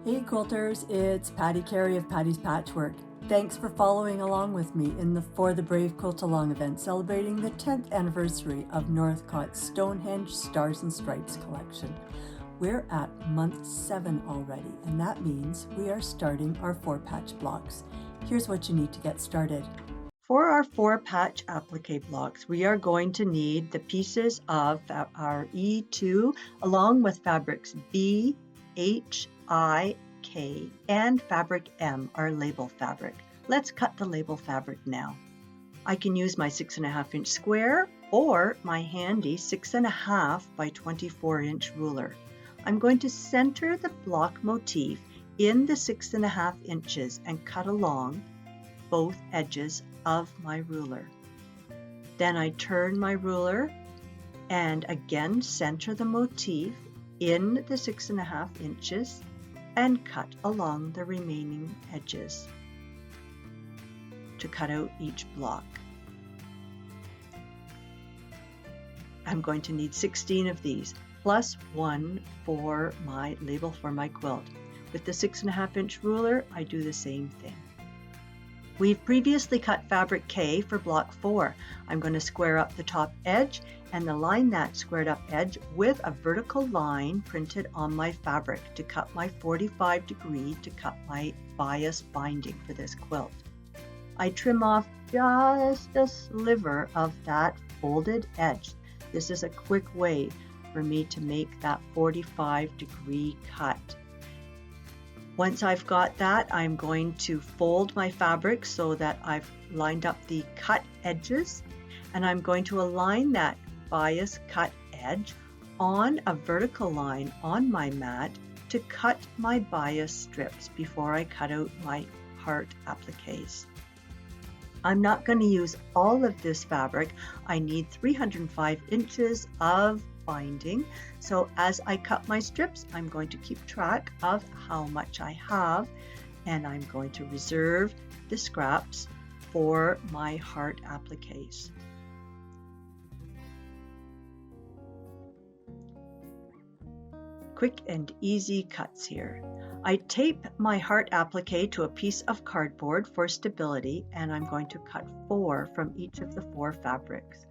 Hey quilters, it's Patti Carey of Patti's Patchwork. Thanks for following along with me in the For the Brave Quilt-Along event celebrating the 10th anniversary of Northcott's Stonehenge Stars and Stripes collection. We're at month 7 already, and that means we are starting our 4-patch blocks. Here's what you need to get started. For our 4-patch applique blocks, we are going to need the pieces of our E2 along with fabrics B, H, I, K, and fabric M, our label fabric. Let's cut the label fabric now. I can use my 6.5 inch square or my handy 6.5 by 24 inch ruler. I'm going to center the block motif in the 6.5 inches and cut along both edges of my ruler. Then I turn my ruler and again center the motif in the 6.5 inches and cut along the remaining edges to cut out each block. I'm going to need 16 of these, plus 1 for my label for my quilt. With the 6.5 inch ruler, I do the same thing. We've previously cut fabric K for block 4. I'm going to square up the top edge and align that squared up edge with a vertical line printed on my fabric to cut my 45 degree to cut my bias binding for this quilt. I trim off just a sliver of that folded edge. This is a quick way for me to make that 45 degree cut. Once I've got that, I'm going to fold my fabric so that I've lined up the cut edges, and I'm going to align that bias cut edge on a vertical line on my mat to cut my bias strips before I cut out my heart appliques. I'm not going to use all of this fabric. I need 305 inches of binding. So as I cut my strips, I'm going to keep track of how much I have, and I'm going to reserve the scraps for my heart appliques. Quick and easy cuts here. I tape my heart applique to a piece of cardboard for stability, and I'm going to cut 4 from each of the 4 fabrics.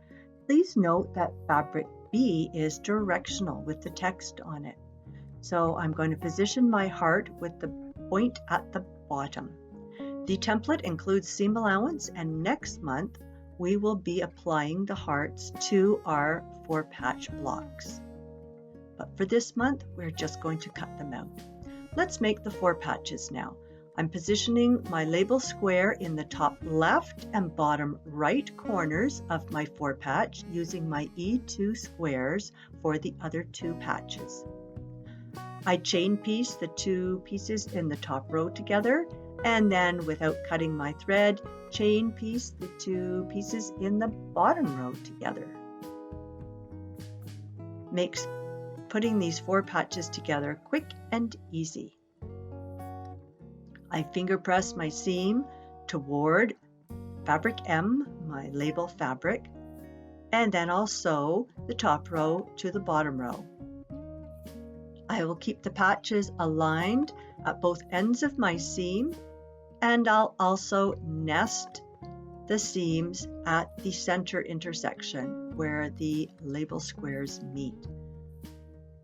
Please note that fabric B is directional with the text on it. So I'm going to position my heart with the point at the bottom. The template includes seam allowance, and next month we will be applying the hearts to our 4-patch blocks. But for this month, we're just going to cut them out. Let's make the 4 patches now. I'm positioning my label square in the top left and bottom right corners of my 4-patch using my E2 squares for the other 2 patches. I chain piece the 2 pieces in the top row together, and then without cutting my thread, chain piece the 2 pieces in the bottom row together. Makes putting these 4 patches together quick and easy. I finger press my seam toward fabric M, my label fabric, and then I'll sew the top row to the bottom row. I will keep the patches aligned at both ends of my seam, and I'll also nest the seams at the center intersection where the label squares meet.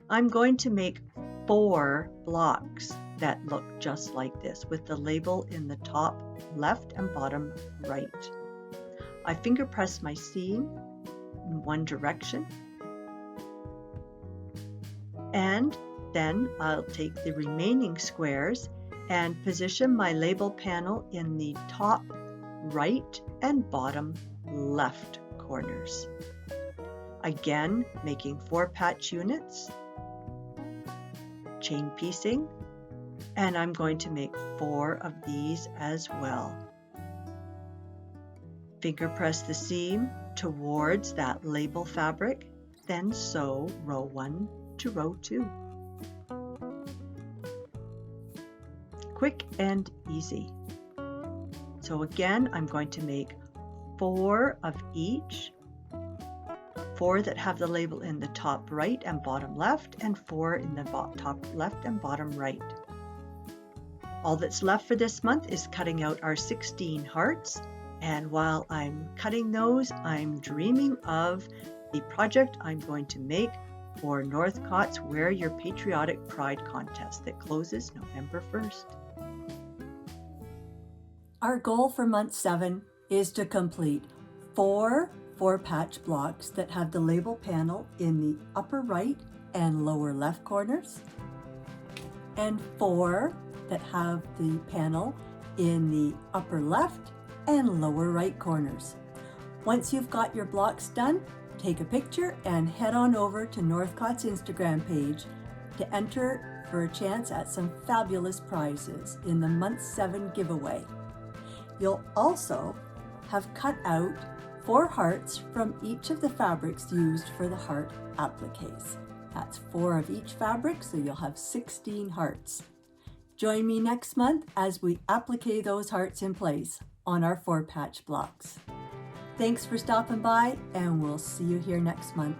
I'm going to make 4 blocks that look just like this, with the label in the top left and bottom right. I finger press my seam in one direction, and then I'll take the remaining squares and position my label panel in the top right and bottom left corners. Again, making 4 patch units, chain piecing, and I'm going to make 4 of these as well. Finger press the seam towards that label fabric, then sew row 1 to row 2. Quick and easy. So again, I'm going to make 4 of each, 4 that have the label in the top right and bottom left, and 4 in the top left and bottom right. All that's left for this month is cutting out our 16 hearts, and while I'm cutting those, I'm dreaming of the project I'm going to make for Northcott's Wear Your Patriotic Pride contest that closes November 1st. Our goal for month 7 is to complete 4 4-patch blocks that have the label panel in the upper right and lower left corners, and 4 that have the panel in the upper left and lower right corners. Once you've got your blocks done, take a picture and head on over to Northcott's Instagram page to enter for a chance at some fabulous prizes in the month 7 giveaway. You'll also have cut out 4 hearts from each of the fabrics used for the heart appliques. That's 4 of each fabric, so you'll have 16 hearts. Join me next month as we applique those hearts in place on our 4-patch blocks. Thanks for stopping by, and we'll see you here next month.